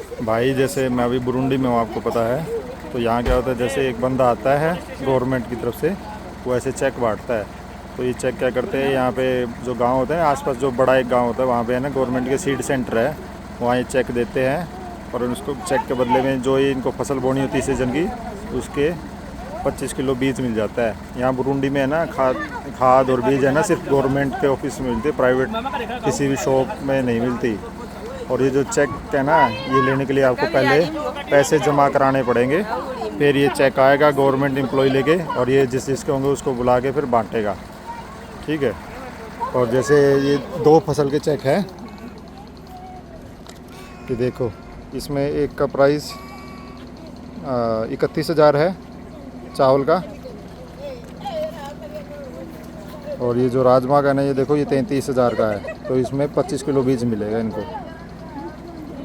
भाई जैसे मैं अभी बुरुंडी में हूँ, आपको पता है। तो यहाँ क्या होता है, जैसे एक बंदा आता है गवर्नमेंट की तरफ से, वो ऐसे चेक बांटता है। तो ये चेक क्या करते हैं, यहाँ पे जो गांव होते हैं आसपास, जो बड़ा एक गांव होता है वहाँ पे है ना गवर्नमेंट के सीड सेंटर है, वहाँ ये चेक देते हैं। और उसको चेक के बदले में जो ये इनको फसल बोनी होती है सीजन की, उसके 25 किलो बीज मिल जाता है। यहाँ बुरुंडी में है ना खाद और बीज है ना सिर्फ गवर्नमेंट के ऑफिस में मिलते, प्राइवेट किसी भी शॉप में नहीं मिलती। और ये जो चेक है ना, ये लेने के लिए आपको पहले पैसे जमा कराने पड़ेंगे, फिर ये चेक आएगा गवर्नमेंट एम्प्लॉय लेके, और ये जिस जिसके होंगे उसको बुला के फिर बांटेगा। ठीक है। और जैसे ये 2 फसल के चेक है, कि देखो इसमें एक का प्राइस 31,000 है चावल का। और ये जो राजमा का है ना, ये देखो ये 33,000 का है। तो इसमें 25 किलो बीज मिलेगा इनको।